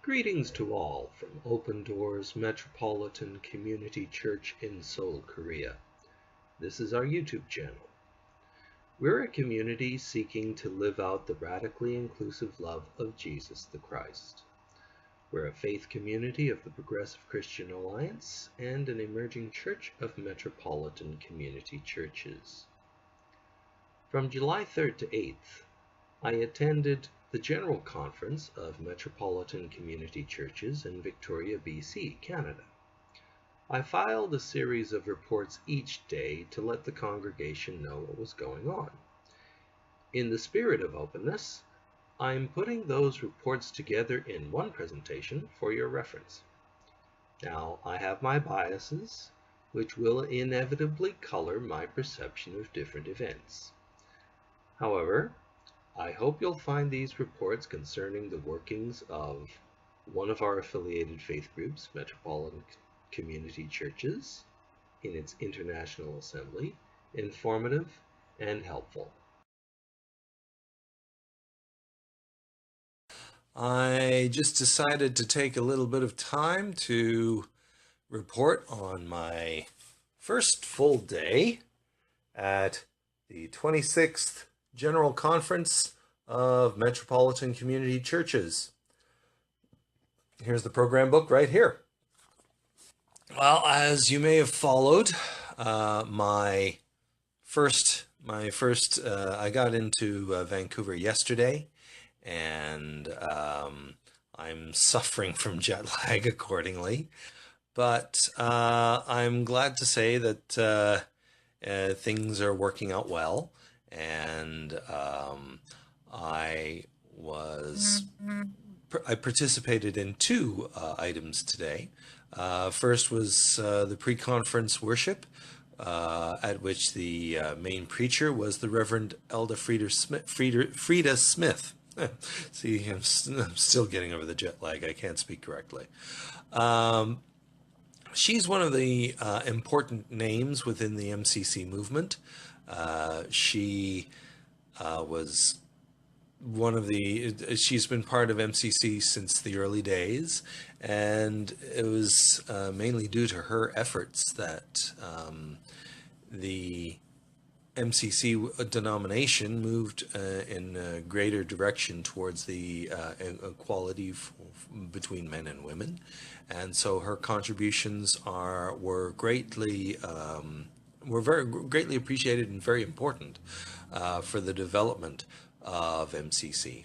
Greetings to all from Open Doors Metropolitan Community Church in Seoul, Korea. This is our YouTube channel. We're a community seeking to live out the radically inclusive love of Jesus the Christ. We're a faith community of the Progressive Christian Alliance and an emerging church of metropolitan community churches. From July 3rd to 8th, I attended the General Conference of Metropolitan Community Churches in Victoria, BC, Canada. I filed a series of reports each day to let the congregation know what was going on. In the spirit of openness, I'm putting those reports together in one presentation for your reference. Now, I have my biases, which will inevitably color my perception of different events. However, I hope you'll find these reports concerning the workings of one of our affiliated faith groups, Metropolitan Community Churches, in its International Assembly, informative and helpful. I just decided to take a little bit of time to report on my first full day at the 26th General Conference of Metropolitan Community Churches. Here's the program book right here. Well, as you may have followed, I got into Vancouver yesterday, and I'm suffering from jet lag accordingly. But I'm glad to say that things are working out well, and I participated in two items today. First was the pre-conference worship, at which the main preacher was the Reverend Elda Frieda Smith. See, I'm still getting over the jet lag. I can't speak correctly. She's one of the important names within the MCC movement. She was she's been part of MCC since the early days, and it was mainly due to her efforts that the MCC denomination moved in a greater direction towards the equality between men and women, and so her contributions were greatly appreciated and very important for the development of MCC.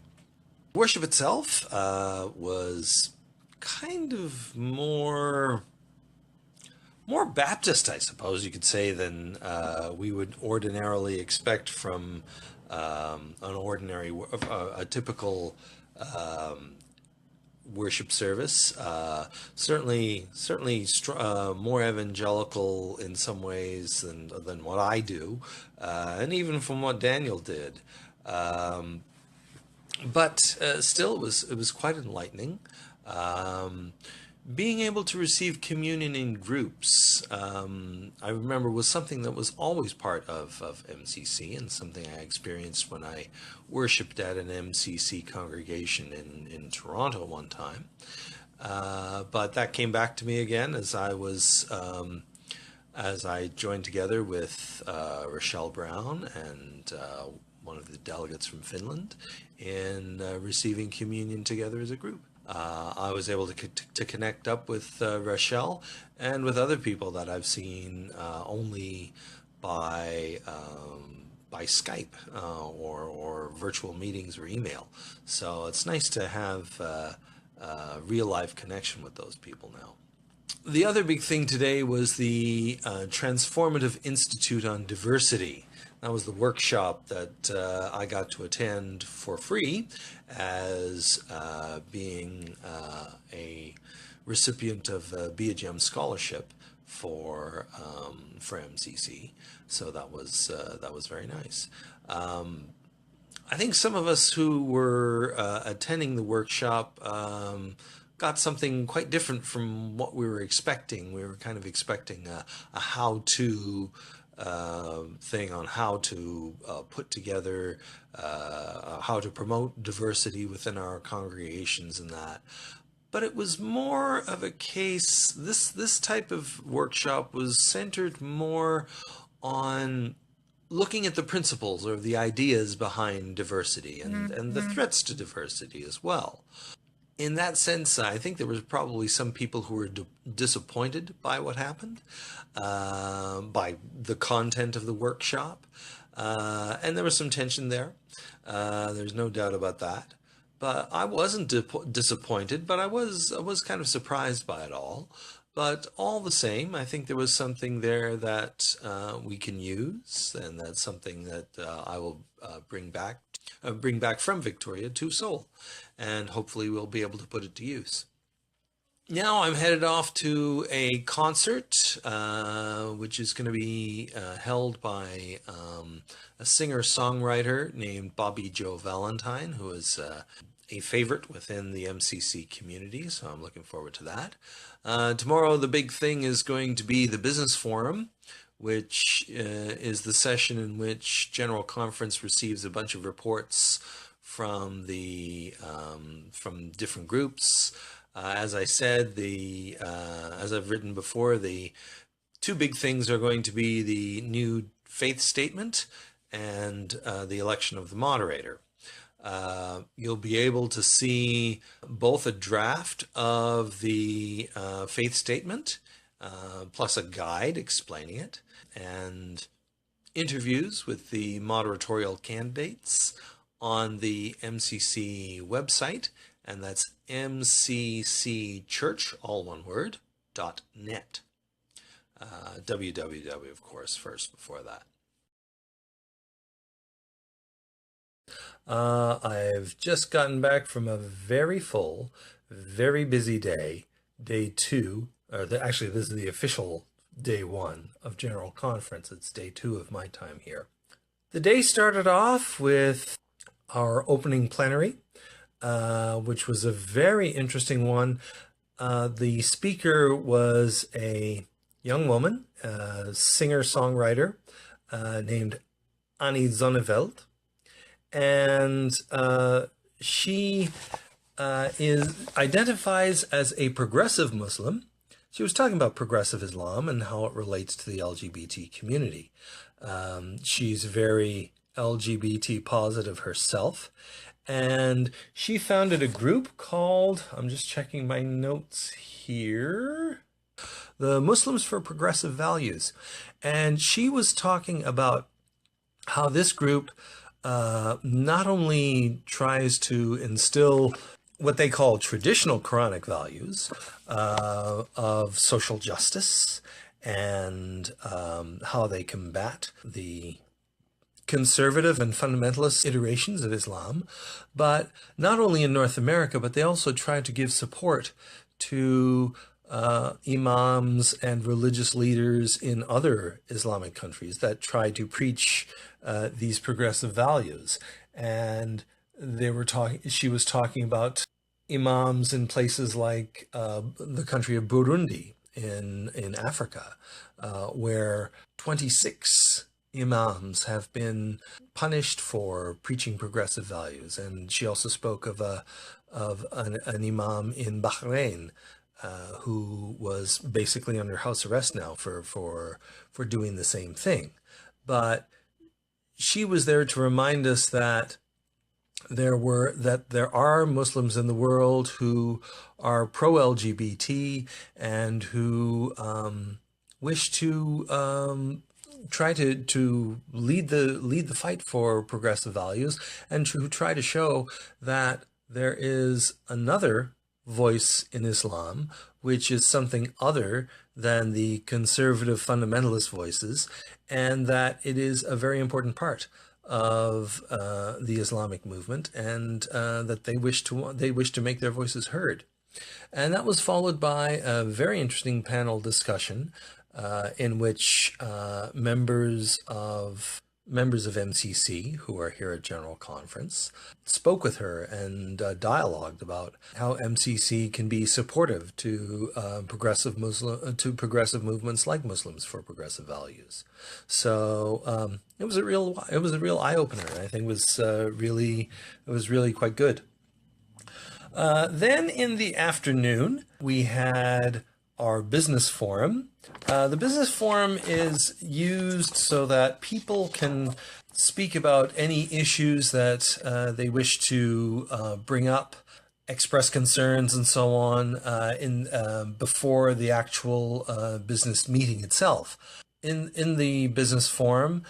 Worship itself was kind of more Baptist, I suppose you could say, than we would ordinarily expect from a typical worship service. Certainly more evangelical in some ways than what I do, and even from what Daniel did. But still, it was quite enlightening. Being able to receive communion in groups, I remember, was something that was always part of MCC, and something I experienced when I worshipped at an MCC congregation in Toronto one time. But that came back to me again as I joined together with Rochelle Brown and one of the delegates from Finland in receiving communion together as a group. I was able to connect up with Rochelle and with other people that I've seen only by Skype or virtual meetings or email. So it's nice to have a real life connection with those people now. The other big thing today was the Transformative Institute on Diversity. That was the workshop that I got to attend for free as being a recipient of a BHM scholarship for MCC. So that was very nice. I think some of us who were attending the workshop got something quite different from what we were expecting. We were kind of expecting a how-to thing on how to put together, how to promote diversity within our congregations and that. but it was more of a case, this type of workshop was centered more on looking at the principles or the ideas behind diversity and the threats to diversity as well. In that sense, I think there was probably some people who were disappointed by what happened, by the content of the workshop, and there was some tension there. There's no doubt about that. But I wasn't disappointed, but I was kind of surprised by it all. But all the same, I think there was something there that we can use, and that's something that I will bring back from Victoria to Seoul, and hopefully we'll be able to put it to use. Now I'm headed off to a concert, which is going to be held by a singer-songwriter named Bobby Joe Valentine, who is a favorite within the MCC community, so I'm looking forward to that. Tomorrow the big thing is going to be the Business Forum, which is the session in which General Conference receives a bunch of reports from from different groups. As I said, as I've written before, the two big things are going to be the new faith statement and the election of the moderator. You'll be able to see both a draft of the faith statement, plus a guide explaining it, and interviews with the moderatorial candidates on the MCC website, and that's mccchurch, all one word, .net. www, of course, first before that. I've just gotten back from a very full, very busy day, day 2, actually this is the official day 1 of General Conference. It's day 2 of my time here. The day started off with our opening plenary, which was a very interesting one. The speaker was a young woman, a singer-songwriter named Annie Zonneveld. And she identifies as a progressive Muslim. She was talking about progressive Islam and how it relates to the LGBT community. She's very LGBT positive herself, and she founded a group called, I'm just checking my notes here, the Muslims for Progressive Values. And she was talking about how this group not only tries to instill what they call traditional Quranic values of social justice and how they combat the conservative and fundamentalist iterations of Islam, but not only in North America, but they also try to give support to imams and religious leaders in other Islamic countries that try to preach these progressive values. And she was talking about imams in places like the country of Burundi in Africa, where 26 imams have been punished for preaching progressive values. And she also spoke of an imam in Bahrain who was basically under house arrest now for doing the same thing. But she was there to remind us that there are Muslims in the world who are pro-LGBT and who wish to try to lead the fight for progressive values, and to try to show that there is another voice in Islam, which is something other than the conservative fundamentalist voices, and that it is a very important part of the Islamic movement, and that they wish to make their voices heard. And that was followed by a very interesting panel discussion in which members of MCC who are here at General Conference spoke with her and dialogued about how MCC can be supportive to progressive movements like Muslims for Progressive Values. So it was a real eye opener. I think it was really quite good. Then in the afternoon, we had our business forum. The business forum is used so that people can speak about any issues that they wish to bring up, express concerns and so on before the actual business meeting itself. In the business forum,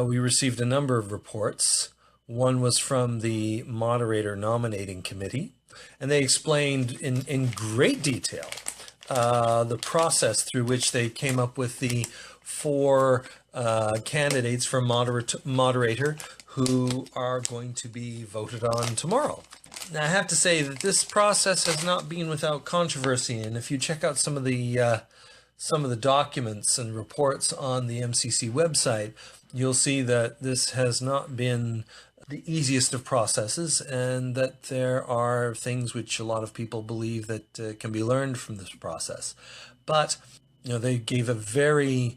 we received a number of reports. One was from the moderator nominating committee, and they explained in great detail the process through which they came up with the four candidates for moderator who are going to be voted on tomorrow. Now, I have to say that this process has not been without controversy, and if you check out some of the documents and reports on the MCC website, you'll see that this has not been the easiest of processes, and that there are things which a lot of people believe that can be learned from this process. But they gave a very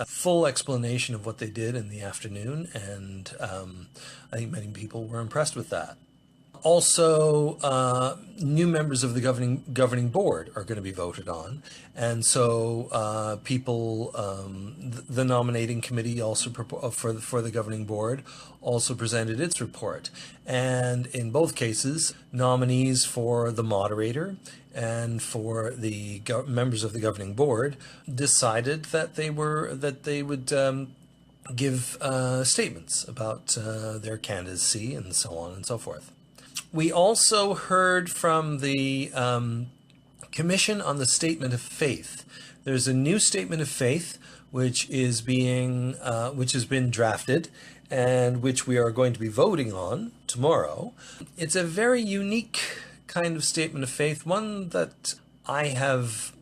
full explanation of what they did in the afternoon, and I think many people were impressed with that. Also, new members of the governing board are going to be voted on, and so people, the nominating committee also for the governing board also presented its report, and in both cases, nominees for the moderator and for the members of the governing board decided that they would give statements about their candidacy and so on and so forth. We also heard from the Commission on the Statement of Faith. There's a new Statement of Faith which has been drafted and which we are going to be voting on tomorrow. It's a very unique kind of Statement of Faith, one that I've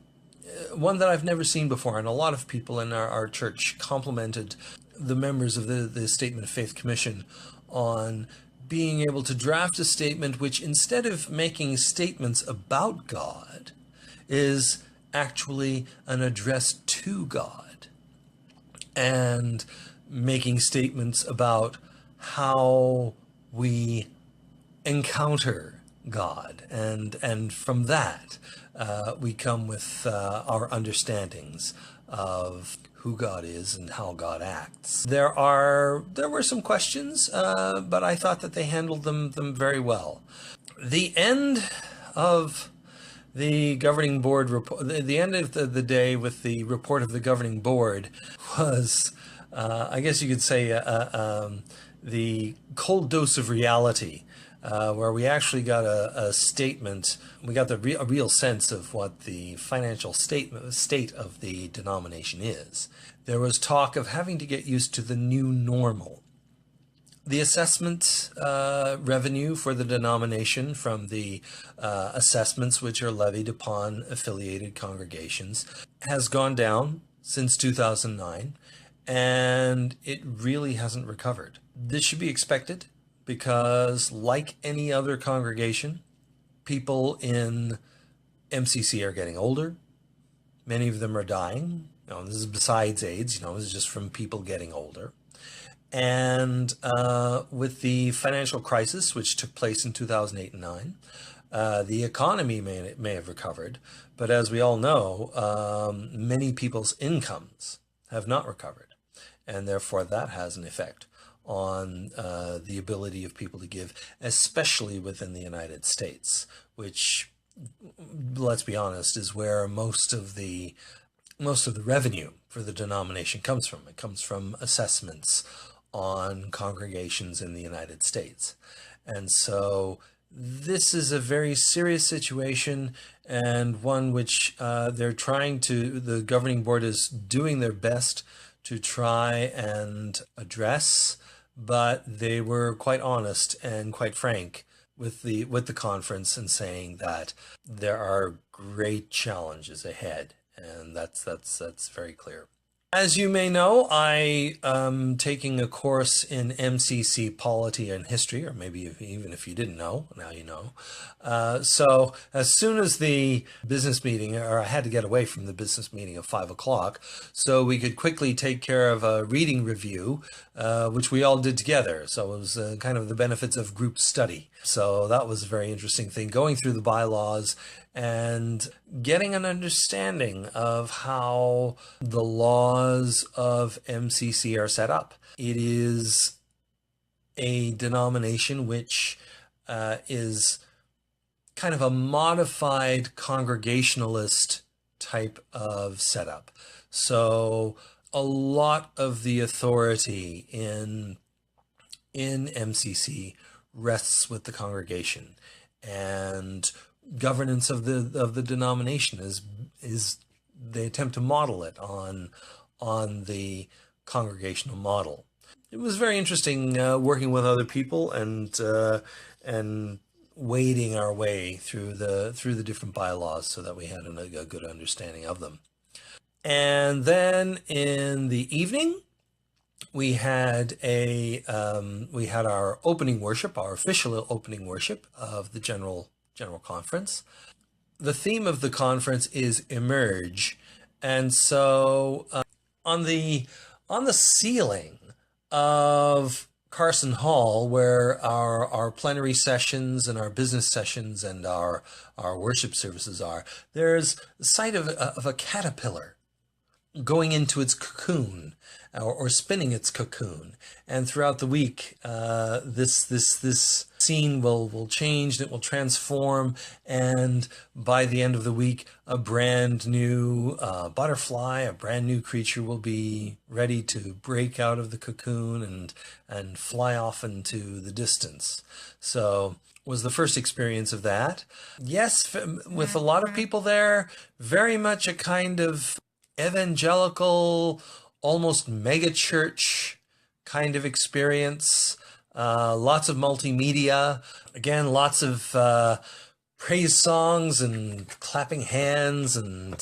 never seen before, and a lot of people in our church complimented the members of the Statement of Faith Commission on being able to draft a statement which, instead of making statements about God, is actually an address to God, and making statements about how we encounter God, and from that we come with our understandings of who God is and how God acts. There were some questions, but I thought that they handled them very well. The end of the governing board report, the end of the day with the report of the governing board was, I guess you could say, the cold dose of reality, where we actually got a statement. We got a real sense of what the financial state of the denomination is. There was talk of having to get used to the new normal. The assessment revenue for the denomination from the assessments which are levied upon affiliated congregations has gone down since 2009, and it really hasn't recovered. This should be expected, because like any other congregation, people in MCC are getting older. Many of them are dying. This is besides AIDS, this is just from people getting older. And with the financial crisis, which took place in 2008 and 9, the economy may have recovered, but as we all know, many people's incomes have not recovered, and therefore that has an effect on the ability of people to give, especially within the United States, which, let's be honest, is where most of the revenue for the denomination comes from. It comes from assessments on congregations in the United States. And so this is a very serious situation, and one which the governing board is doing their best to try and address, but they were quite honest and quite frank with the conference and saying that there are great challenges ahead, and that's very clear. As you may know, I am taking a course in MCC Polity and History, or maybe even if you didn't know, now you know. So as soon as the business meeting, or I had to get away from the business meeting of 5 o'clock, so we could quickly take care of a reading review, which we all did together. So it was kind of the benefits of group study. So that was a very interesting thing, going through the bylaws and getting an understanding of how the laws of MCC are set up. It is a denomination which is kind of a modified Congregationalist type of setup. So a lot of the authority in MCC rests with the congregation, and governance of the denomination is they attempt to model it on the congregational model. It was very interesting working with other people and wading our way through the different bylaws so that we had a good understanding of them. And then in the evening, we had our opening worship, our official opening worship of the General Conference. The theme of the conference is Emerge, and so on the ceiling of Carson Hall, where our plenary sessions and our business sessions and our worship services are, there's the sight of a caterpillar going into its cocoon, or spinning its cocoon. And throughout the week, this scene will change, and it will transform, and by the end of the week, a brand new butterfly, a brand new creature will be ready to break out of the cocoon and fly off into the distance. So was the first experience of that. Yes, with a lot of people there, very much a kind of evangelical, almost mega church kind of experience. Lots of multimedia. Again, lots of praise songs and clapping hands and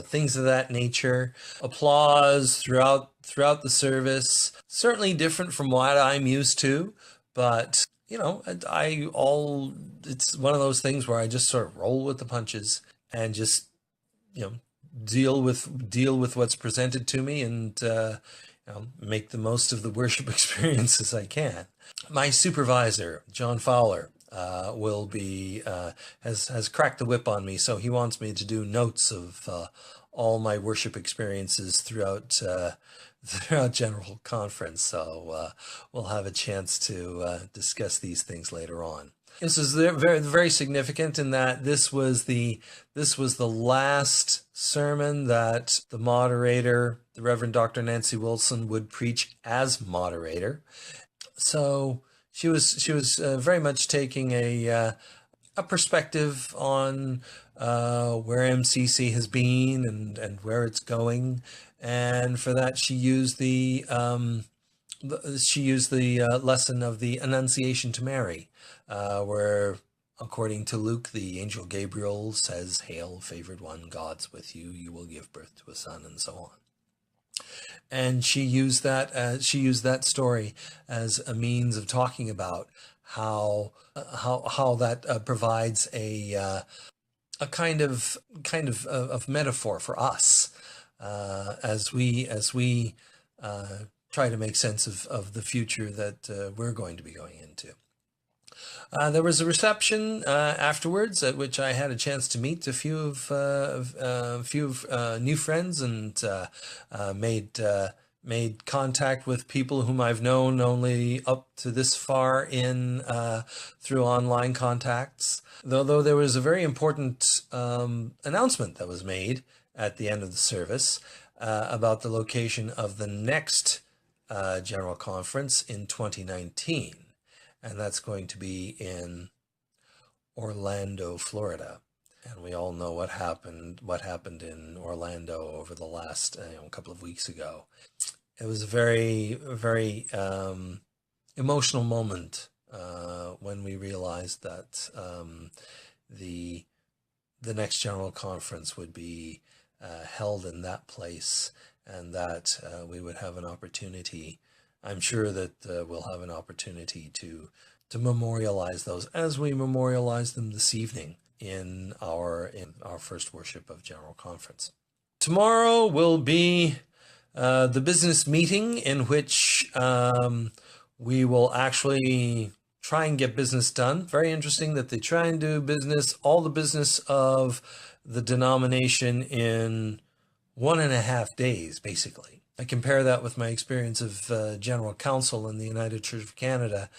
things of that nature. Applause throughout the service. Certainly different from what I'm used to, but you know, it's one of those things where I just sort of roll with the punches and just, you know, deal with what's presented to me and make the most of the worship experience as I can. My supervisor, John Fowler, will be has cracked the whip on me, so he wants me to do notes of all my worship experiences throughout General Conference. So we'll have a chance to discuss these things later on. This is very, very significant in that this was the last sermon that the moderator, the Reverend Dr. Nancy Wilson, would preach as moderator. So she was very much taking a perspective on where MCC has been and where it's going, and for that she used the lesson of the Annunciation to Mary, where, according to Luke, the angel Gabriel says, "Hail, favored one, God's with you. You will give birth to a son," and so on. And she used that story as a means of talking about how that provides a kind of metaphor for us as we try to make sense of the future that we're going to be going into. There was a reception afterwards at which I had a chance to meet a few new friends and made contact with people whom I've known only up to this far in through online contacts. Though there was a very important announcement that was made at the end of the service about the location of the next General Conference in 2019. And that's going to be in Orlando, Florida. And we all know what happened in Orlando over the last couple of weeks ago. It was a very, very emotional moment when we realized that the next General Conference would be held in that place, and that we would have an opportunity. I'm sure that we'll have an opportunity to memorialize those as we memorialize them this evening in our first worship of General Conference. Tomorrow will be the business meeting in which we will actually try and get business done. Very interesting that they try and do business, all the business of the denomination in 1.5 days, basically. I compare that with my experience of General Council in the United Church of Canada.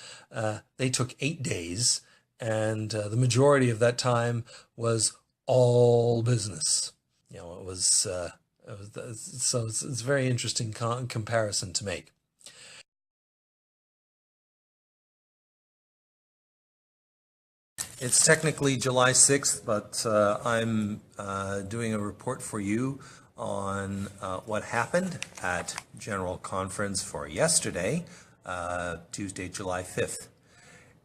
They took 8 days, and the majority of that time was all business. You know, it was so it's a very interesting comparison to make. It's technically July 6th, but I'm doing a report for you on what happened at General Conference for yesterday, Tuesday, July 5th.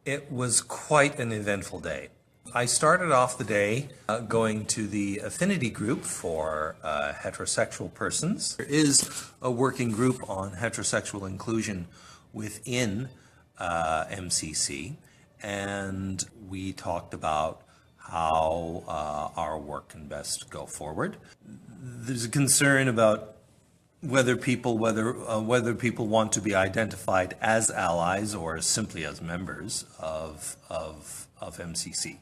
It was quite an eventful day. I started off the day going to the affinity group for heterosexual persons. There is a working group on heterosexual inclusion within MCC, and we talked about how our work can best go forward. There's a concern about whether people want to be identified as allies or simply as members of MCC.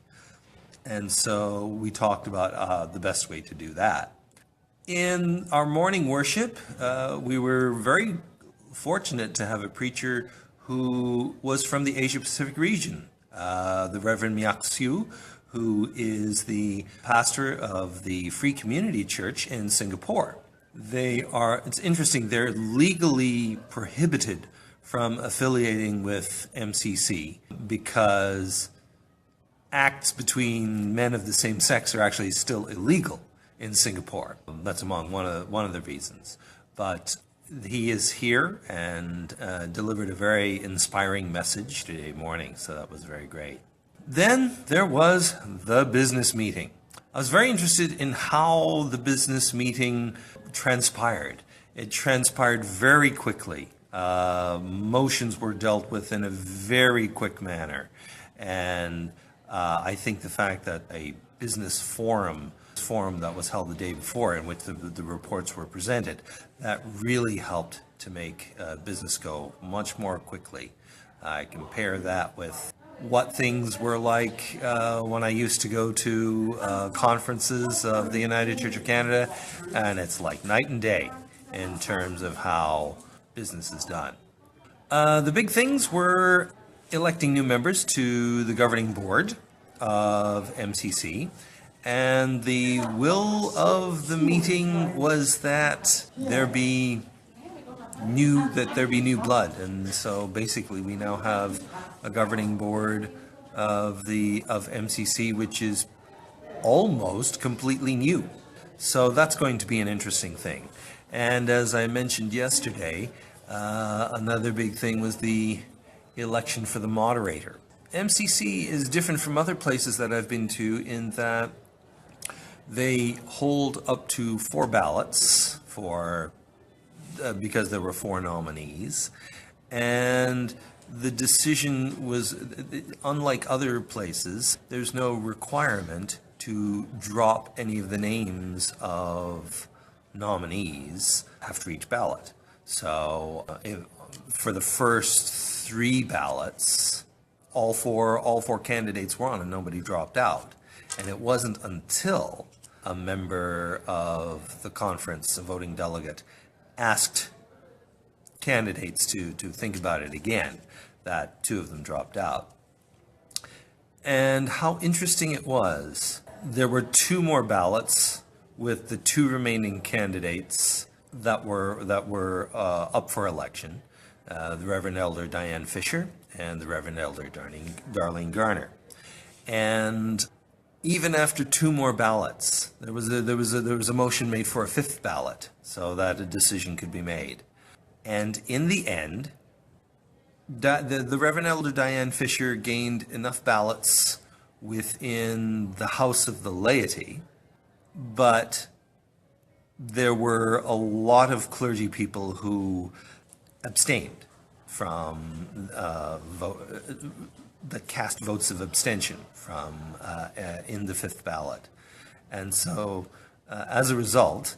And so we talked about the best way to do that. In our morning worship, we were very fortunate to have a preacher who was from the Asia Pacific region, the Reverend Miak Siu, who is the pastor of the Free Community Church in Singapore. It's interesting, they're legally prohibited from affiliating with MCC because acts between men of the same sex are actually still illegal in Singapore. That's among one of the reasons. But he is here and delivered a very inspiring message today morning, so that was very great. Then there was the business meeting. I was very interested in how the business meeting transpired. It transpired very quickly. Motions were dealt with in a very quick manner. And I think the fact that a business forum that was held the day before in which the reports were presented, that really helped to make business go much more quickly. I compare that with what things were like when I used to go to conferences of the United Church of Canada, and it's like night and day in terms of how business is done. The big things were electing new members to the governing board of MCC, and the will of the meeting was that there be new blood, and so basically we now have a governing board of MCC which is almost completely new. So that's going to be an interesting thing. And as I mentioned yesterday, another big thing was the election for the moderator. MCC is different from other places that I've been to in that they hold up to 4 ballots because there were 4 nominees, and the decision was, unlike other places, there's no requirement to drop any of the names of nominees after each ballot. So for the first 3 ballots, all four candidates were on and nobody dropped out. And it wasn't until a member of the conference, a voting delegate, asked candidates to think about it again that 2 of them dropped out. And how interesting it was, there were 2 more ballots with the 2 remaining candidates that were up for election, the Reverend Elder Diane Fisher and the Reverend Elder Darlene Garner. And even after 2 more ballots, there was a motion made for a 5th ballot so that a decision could be made. And in the end, the Reverend Elder Diane Fisher gained enough ballots within the House of the Laity, but there were a lot of clergy people who abstained from that cast votes of abstention from in the fifth ballot. And so as a result,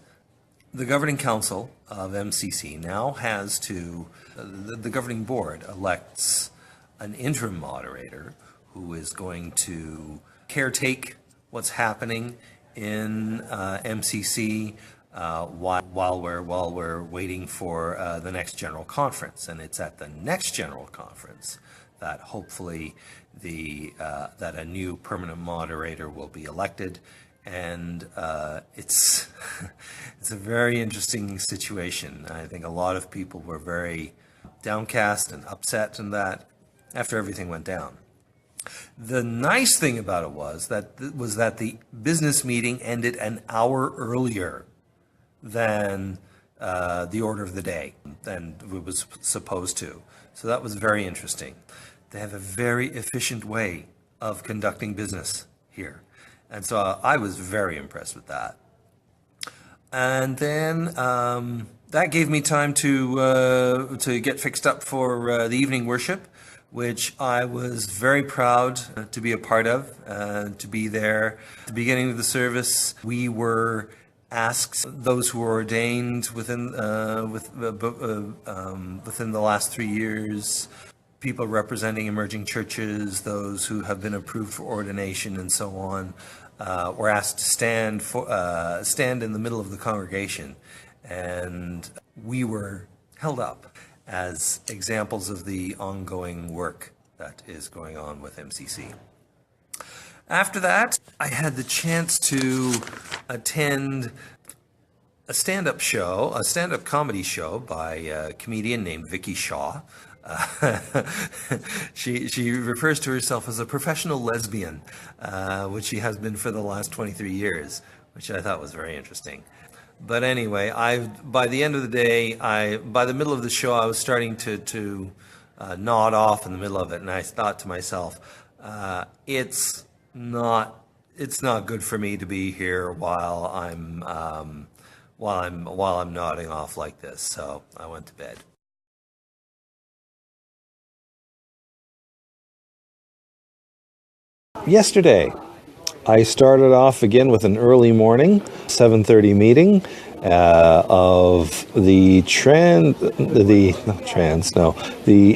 the governing council of MCC now has to, the governing board elects an interim moderator who is going to caretake what's happening in MCC while we're waiting for the next general conference. And it's at the next general conference that hopefully that a new permanent moderator will be elected. And it's it's a very interesting situation. I think a lot of people were very downcast and upset in that after everything went down. The nice thing about it was that the business meeting ended an hour earlier than the order of the day than it was supposed to. So that was very interesting. They have a very efficient way of conducting business here. And so I was very impressed with that. And then that gave me time to get fixed up for the evening worship, which I was very proud to be a part of, to be there. At the beginning of the service, we were asked, those who were ordained within the last 3 years, people representing emerging churches, those who have been approved for ordination and so on, were asked to stand in the middle of the congregation. And we were held up as examples of the ongoing work that is going on with MCC. After that, I had the chance to attend a stand-up comedy show by a comedian named Vicky Shaw. She refers to herself as a professional lesbian, which she has been for the last 23 years, which I thought was very interesting. But anyway, by the end of the day, by the middle of the show, I was starting to nod off in the middle of it, and I thought to myself, it's not good for me to be here while I'm nodding off like this. So I went to bed. Yesterday, I started off again with an early morning, 7:30 meeting of the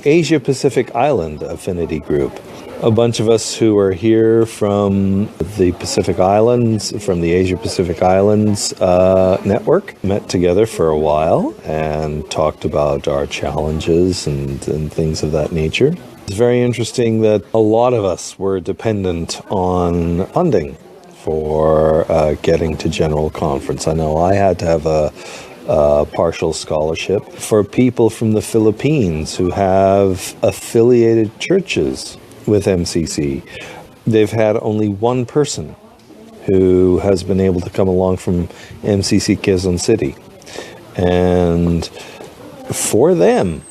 Asia Pacific Island Affinity Group. A bunch of us who are here from the Pacific Islands, from the Asia Pacific Islands network, met together for a while and talked about our challenges and things of that nature. It's very interesting that a lot of us were dependent on funding for getting to General Conference. I know I had to have a partial scholarship. For people from the Philippines who have affiliated churches with MCC, they've had only one person who has been able to come along from MCC Quezon City. And for them,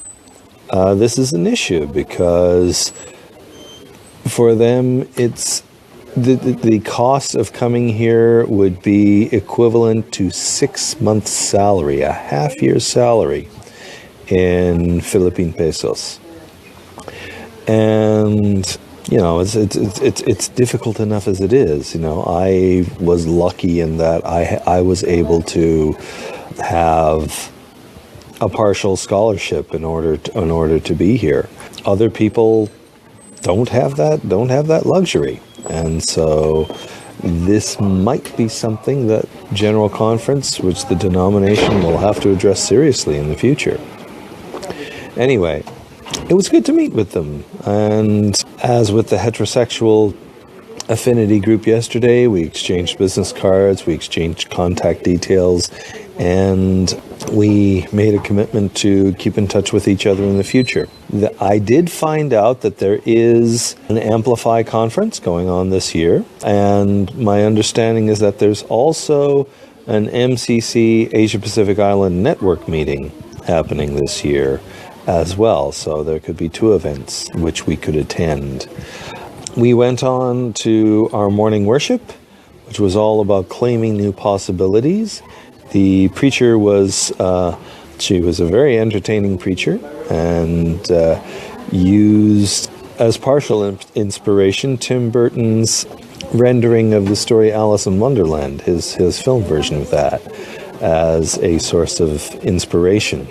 this is an issue because for them, it's the cost of coming here would be equivalent to 6 months' salary, a half-year's salary in Philippine pesos. And it's difficult enough as it is. I was lucky in that I was able to have a partial scholarship in order to be here. Other people don't have that luxury, and so this might be something that General Conference, which the denomination will have to address seriously in the future. Anyway, it was good to meet with them, and as with the heterosexual affinity group yesterday, we exchanged business cards, we exchanged contact details, and we made a commitment to keep in touch with each other in the future. I did find out that there is an Amplify conference going on this year, and my understanding is that there's also an MCC Asia Pacific Island Network meeting happening this year as well, so there could be 2 events which we could attend. We went on to our morning worship, which was all about claiming new possibilities. The preacher was, she was a very entertaining preacher, and used as partial inspiration Tim Burton's rendering of the story Alice in Wonderland, his film version of that, as a source of inspiration.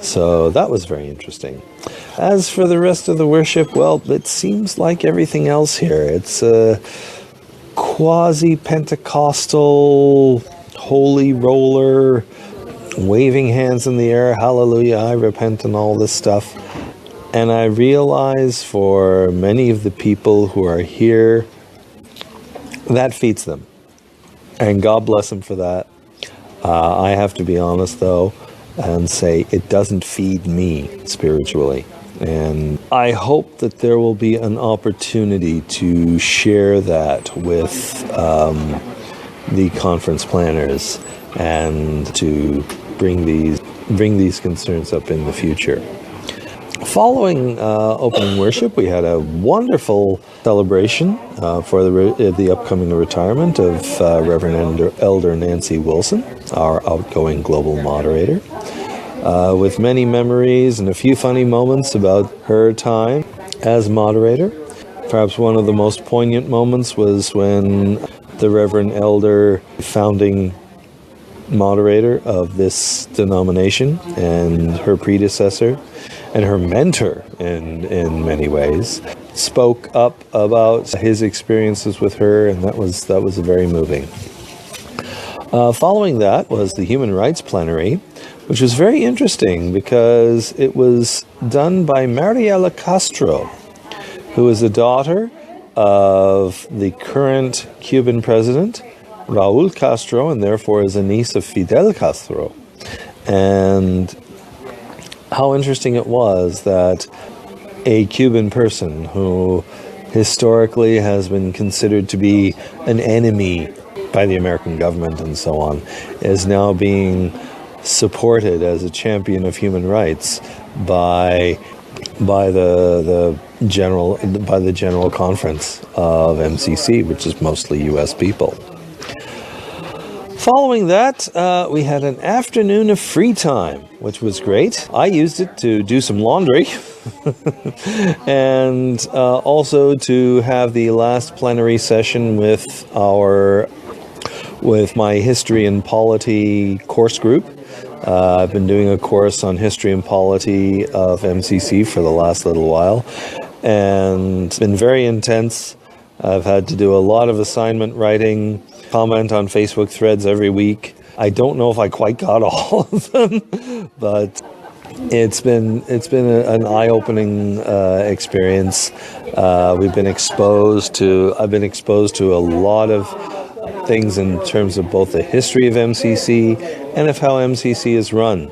So that was very interesting. As for the rest of the worship, well, it seems like everything else here. It's a quasi-Pentecostal holy roller, waving hands in the air, hallelujah, I repent, and all this stuff. And I realize for many of the people who are here, that feeds them. And God bless them for that. I have to be honest, though, and say it doesn't feed me spiritually. And I hope that there will be an opportunity to share that with the conference planners and to bring these concerns up in the future. Following opening worship, we had a wonderful celebration for the upcoming retirement of Reverend Elder Nancy Wilson, our outgoing global moderator, with many memories and a few funny moments about her time as moderator. Perhaps one of the most poignant moments was when the Reverend Elder, founding moderator of this denomination, and her predecessor and her mentor in many ways, spoke up about his experiences with her, and that was very moving. Following that was the Human Rights Plenary, which was very interesting because it was done by Mariela Castro, who is the daughter of the current Cuban president, Raúl Castro, and therefore is a niece of Fidel Castro. And how interesting it was that a Cuban person who historically has been considered to be an enemy by the American government and so on is now being supported as a champion of human rights by the General Conference of MCC, which is mostly U.S. people. Following that, we had an afternoon of free time, which was great. I used it to do some laundry and also to have the last plenary session with my History and Polity course group. I've been doing a course on History and Polity of MCC for the last little while, and it's been very intense. I've had to do a lot of assignment writing, comment on Facebook threads every week. I don't know if I quite got all of them, but it's been an eye-opening experience. I've been exposed to a lot of things in terms of both the history of MCC and of how MCC is run.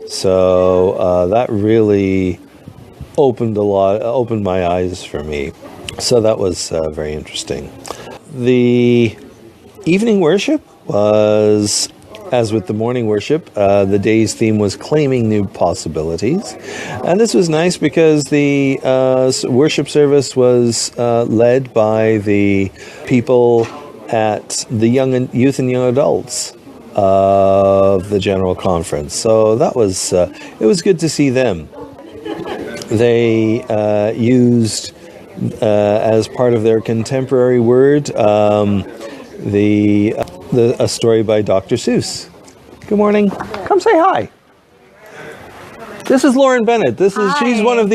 So that really opened my eyes for me. So that was very interesting. The evening worship was, as with the morning worship, the day's theme was claiming new possibilities. And this was nice because the worship service was led by the people at the youth and young adults of the General Conference. So that was, it was good to see them. They used, as part of their contemporary word, a story by Dr. Seuss. Good morning. Come say hi. This is Lauren Bennett. She's one of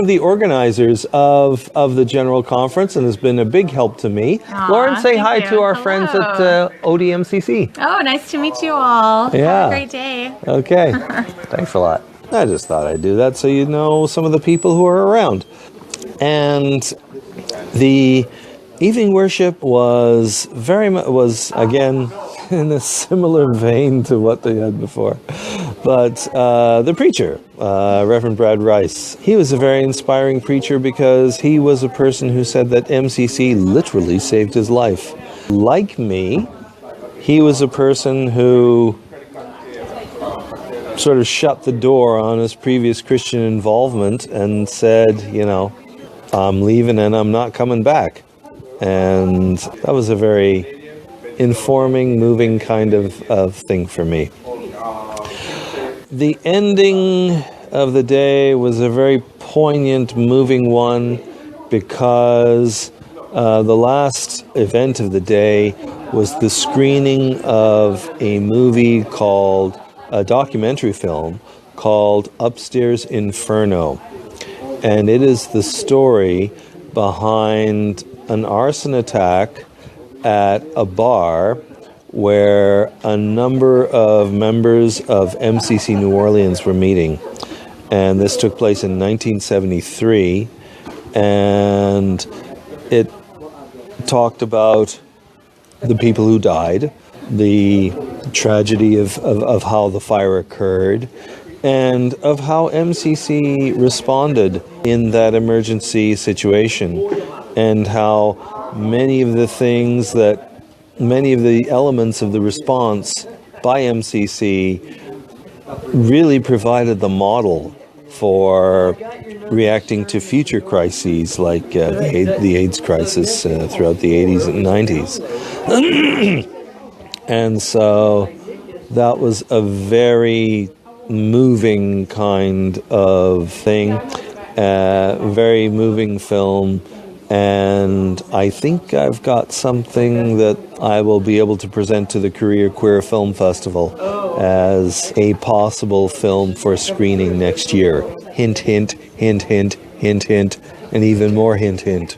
the organizers of the General Conference and has been a big help to me. Aww, Lauren, say hi you. to our Hello. friends at ODMCC. Oh, nice to meet you all. Yeah. Have a great day. Okay. Thanks a lot. I just thought I'd do that so you know some of the people who are around. And the evening worship was again in a similar vein to what they had before. But the preacher, Reverend Brad Rice, he was a very inspiring preacher because he was a person who said that MCC literally saved his life. Like me, he was a person who sort of shut the door on his previous Christian involvement and said, I'm leaving and I'm not coming back. And that was a very informing, moving kind of thing for me. The ending of the day was a very poignant, moving one because the last event of the day was the screening of a movie called, a documentary film called Upstairs Inferno. And it is the story behind an arson attack at a bar where a number of members of MCC New Orleans were meeting. And this took place in 1973. And it talked about the people who died, the tragedy of how the fire occurred, and of how MCC responded in that emergency situation, and how many of the elements of the response by MCC really provided the model for reacting to future crises like the AIDS crisis throughout the 80s and 90s. And so that was a very moving kind of thing, very moving film. And I think I've got something that I will be able to present to the Korea Queer Film Festival as a possible film for screening next year. Hint, hint, hint, hint, hint, hint, and even more hint, hint.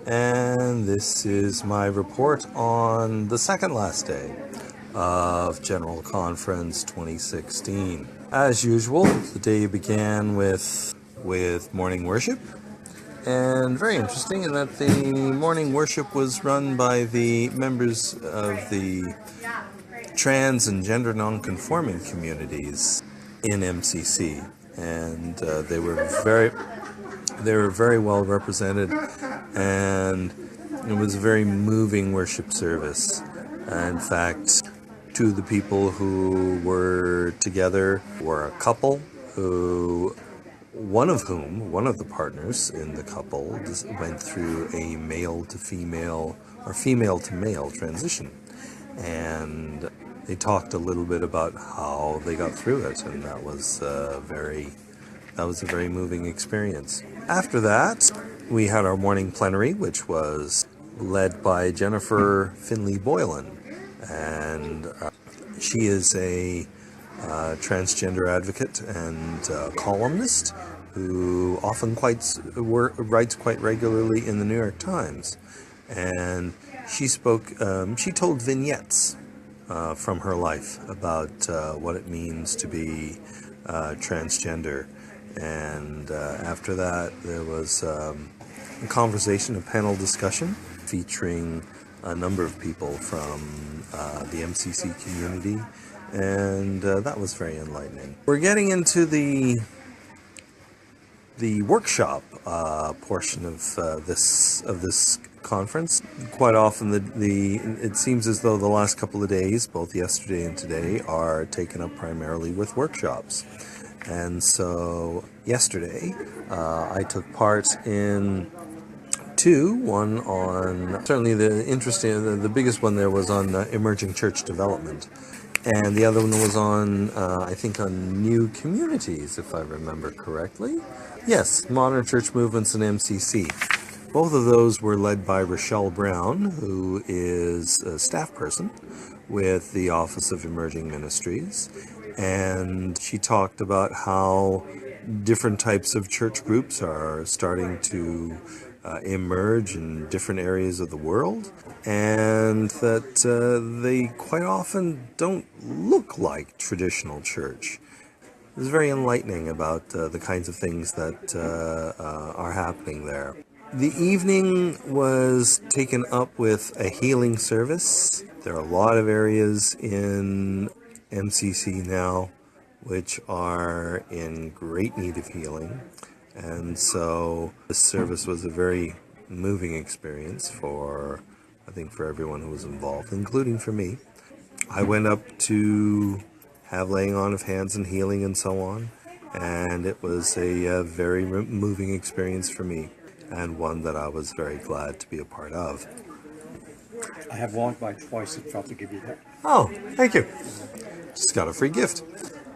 And this is my report on the second last day of General Conference 2016. As usual, the day began with morning worship, and very interesting in that the morning worship was run by the members of the trans and gender non-conforming communities in MCC, and they were very well represented, and it was a very moving worship service. In fact, two of the people who were together were a couple who, one of the partners in the couple went through a male to female or female to male transition, and they talked a little bit about how they got through it, and that was a very moving experience. After that, we had our morning plenary, which was led by Jennifer Finley Boylan, and she is a transgender advocate and columnist who often writes quite regularly in the New York Times. And she told vignettes from her life about what it means to be transgender. And after that, there was a conversation, a panel discussion featuring a number of people from the MCC community, and that was very enlightening. We're getting into the workshop portion of this conference. Quite often, it seems as though the last couple of days, both yesterday and today, are taken up primarily with workshops. And so yesterday, I took part in two. One on, certainly the biggest one there was on emerging church development. And the other one was on, I think, on new communities, if I remember correctly. Yes, modern church movements in MCC. Both of those were led by Rochelle Brown, who is a staff person with the Office of Emerging Ministries. And she talked about how different types of church groups are starting to emerge in different areas of the world, and that they quite often don't look like traditional church. It was very enlightening about the kinds of things that are happening there. The evening was taken up with a healing service. There are a lot of areas in MCC now which are in great need of healing, and so this service was a very moving experience for everyone who was involved, including for me. I went up to have laying on of hands and healing and so on, and it was a very moving experience for me. and one that I was very glad to be a part of. I have walked by twice and forgot to give you that. Oh, thank you. Just got a free gift.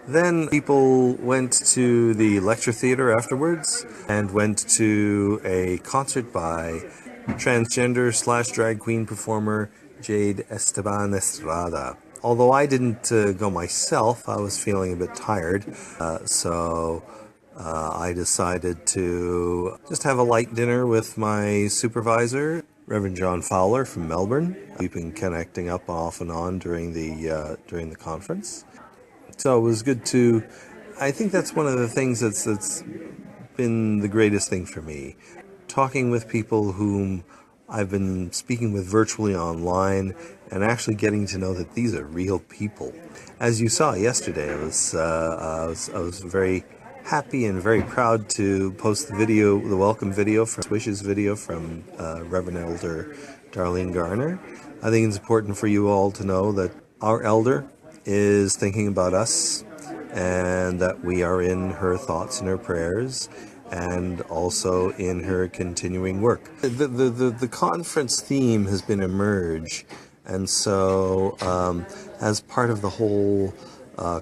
Then people went to the lecture theater afterwards and went to a concert by transgender/drag queen performer Jade Esteban Estrada. Although I didn't go myself, I was feeling a bit tired, so I decided to just have a light dinner with my supervisor, Reverend John Fowler from Melbourne. We've been connecting up off and on during the conference. So it was good to, I think that's one of the things that's been the greatest thing for me. Talking with people whom I've been speaking with virtually online and actually getting to know that these are real people. As you saw yesterday, I was very happy and very proud to post the welcome video, wishes video from Reverend Elder Darlene Garner. I think it's important for you all to know that our elder is thinking about us and that we are in her thoughts and her prayers and also in her continuing work. The conference theme has been emerge, and so as part of the whole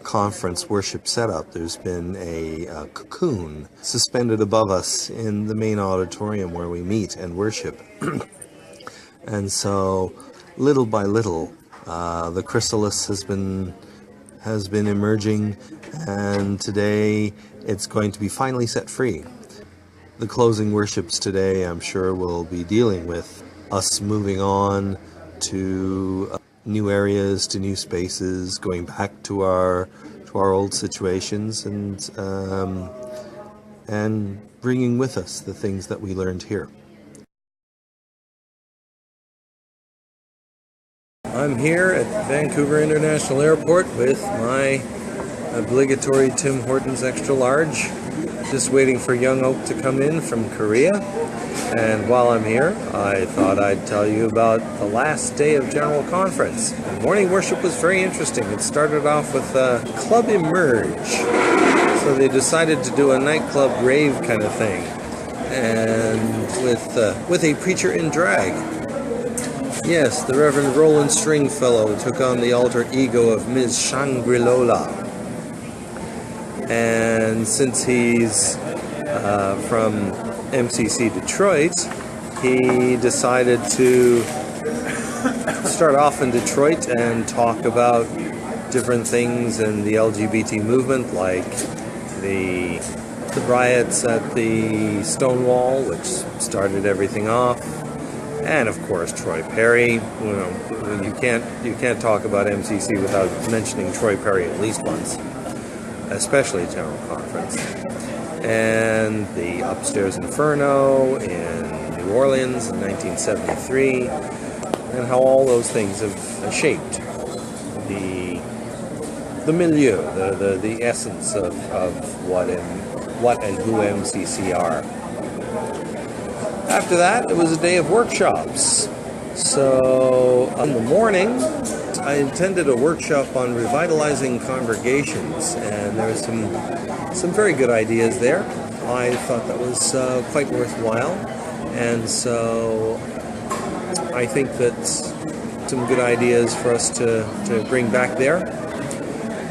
conference worship setup, there's been a cocoon suspended above us in the main auditorium where we meet and worship. And so little by little the chrysalis has been emerging, and today it's going to be finally set free. The closing worships today, I'm sure, will be dealing with us moving on to new areas, to new spaces, going back to our old situations, and bringing with us the things that we learned here. I'm here at Vancouver International Airport with my obligatory Tim Hortons extra large, just waiting for Young Oak to come in from Korea. And while I'm here, I thought I'd tell you about the last day of General Conference. The morning worship was very interesting. It started off with Club Emerge. So they decided to do a nightclub rave kind of thing, and with a preacher in drag. Yes, the Reverend Roland Stringfellow took on the alter ego of Ms. Shangri-Lola. And since he's from MCC Detroit, he decided to start off in Detroit and talk about different things in the LGBT movement, like the riots at the Stonewall, which started everything off. And of course, Troy Perry. You can't talk about MCC without mentioning Troy Perry at least once, especially General Conference. And the Upstairs Inferno in New Orleans in 1973, and how all those things have shaped the milieu, the essence of what and who MCC are. After that, it was a day of workshops. So in the morning, I attended a workshop on revitalizing congregations, and there were some very good ideas there. I thought that was quite worthwhile, and so I think that's some good ideas for us to bring back there.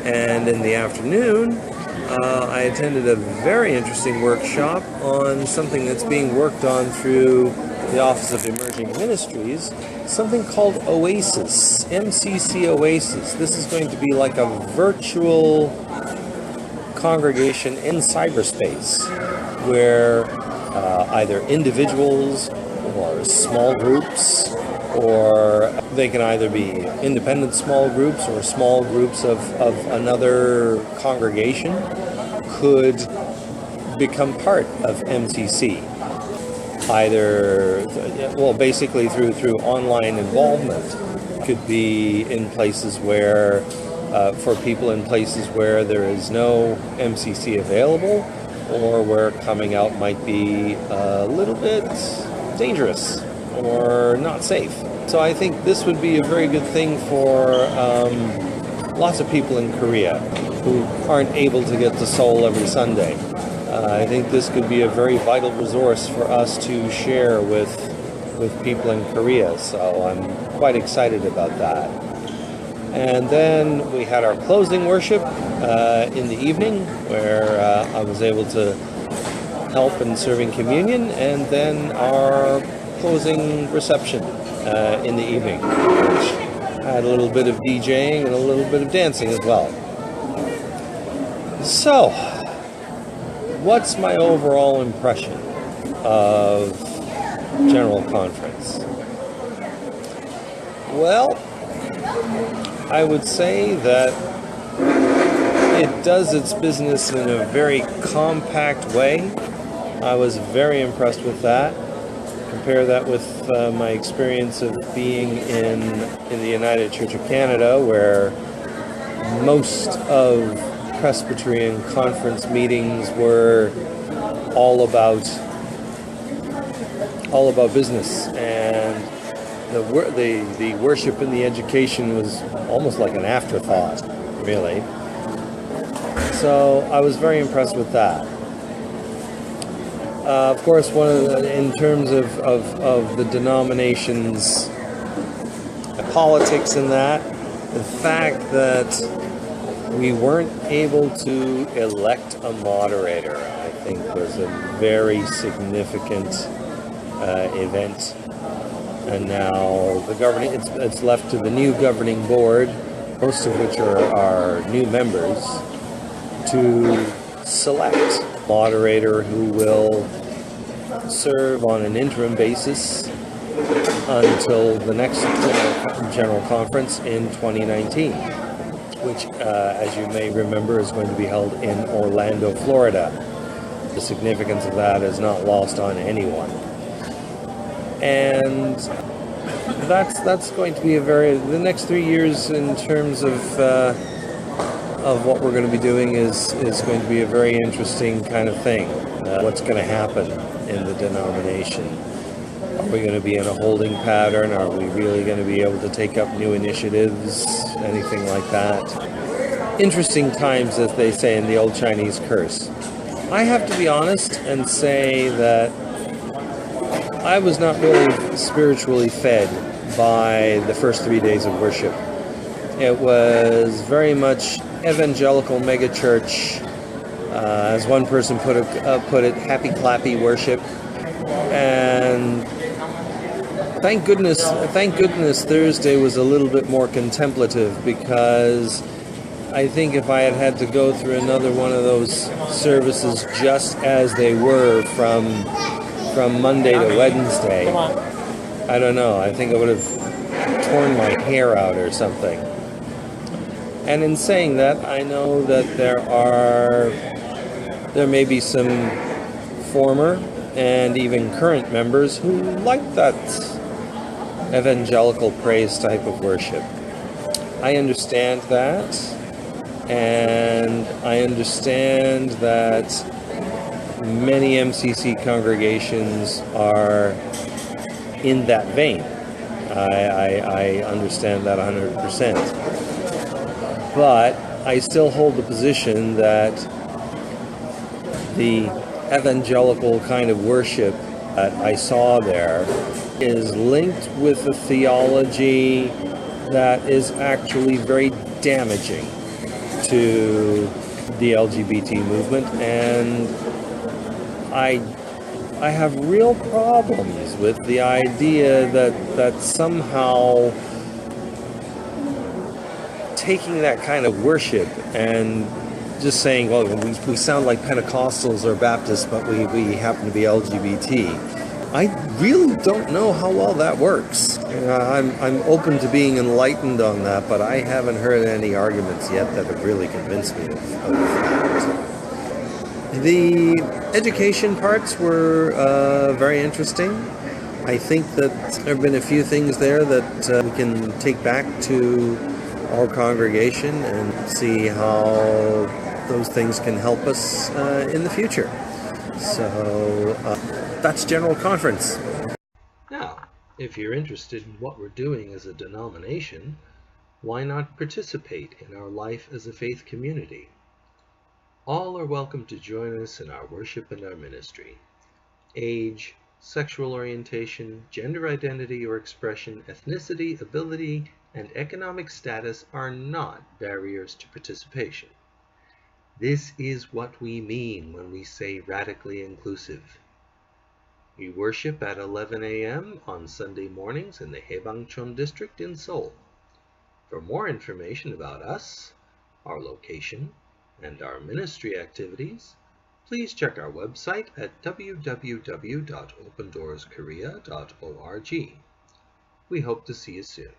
And in the afternoon, I attended a very interesting workshop on something that's being worked on through the Office of Emerging Ministries, something called Oasis, MCC Oasis. This is going to be like a virtual congregation in cyberspace where either individuals or small groups, or they can either be independent small groups or small groups of another congregation, could become part of MCC. Either, well, basically through online involvement. Could be in places where, for people in places where there is no MCC available, or where coming out might be a little bit dangerous or not safe. So I think this would be a very good thing for lots of people in Korea who aren't able to get to Seoul every Sunday. I think this could be a very vital resource for us to share with people in Korea, so I'm quite excited about that. And then we had our closing worship in the evening, where I was able to help in serving communion, and then our closing reception in the evening, which had a little bit of DJing and a little bit of dancing as well. So, what's my overall impression of General Conference? Well, I would say that it does its business in a very compact way. I was very impressed with that. Compare that with my experience of being in the United Church of Canada, where most of Presbyterian conference meetings were all about business, and the worship and the education was almost like an afterthought, really. So I was very impressed with that. Of course, in terms of the denomination's politics in that, the fact that we weren't able to elect a moderator, I think, was a very significant event. And now the governing, it's left to the new governing board, most of which are new members, to select a moderator who will serve on an interim basis until the next general conference in 2019, which, as you may remember, is going to be held in Orlando, Florida. The significance of that is not lost on anyone. And that's going to be the next 3 years in terms of what we're going to be doing is going to be a very interesting kind of thing. What's going to happen in the denomination? Are we going to be in a holding pattern? Are we really going to be able to take up new initiatives? Anything like that? Interesting times, as they say in the old Chinese curse. I have to be honest and say that I was not really spiritually fed by the first 3 days of worship. It was very much evangelical megachurch, as one person put it, happy clappy worship. And thank goodness Thursday was a little bit more contemplative, because I think if I had to go through another one of those services just as they were from Monday to Wednesday, I don't know, I think I would have torn my hair out or something. And in saying that, I know that there may be some former and even current members who like that evangelical praise type of worship. I understand that, and I understand that many MCC congregations are in that vein. I understand that 100%. But I still hold the position that the evangelical kind of worship that I saw there is linked with a theology that is actually very damaging to the LGBT movement, and I have real problems with the idea that somehow taking that kind of worship and just saying, well, we sound like Pentecostals or Baptists, but we happen to be LGBT. I really don't know how well that works. I'm open to being enlightened on that, but I haven't heard any arguments yet that have really convinced me of that. The education parts were very interesting. I think that there have been a few things there that we can take back to our congregation and see how those things can help us in the future. So that's General Conference. Now, if you're interested in what we're doing as a denomination, why not participate in our life as a faith community? All are welcome to join us in our worship and our ministry. Age, sexual orientation, gender identity or expression, ethnicity, ability, and economic status are not barriers to participation. This is what we mean when we say radically inclusive. We worship at 11 a.m. on Sunday mornings in the Haebangchon district in Seoul. For more information about us, our location, and our ministry activities, please check our website at www.opendooorskorea.org. We hope to see you soon.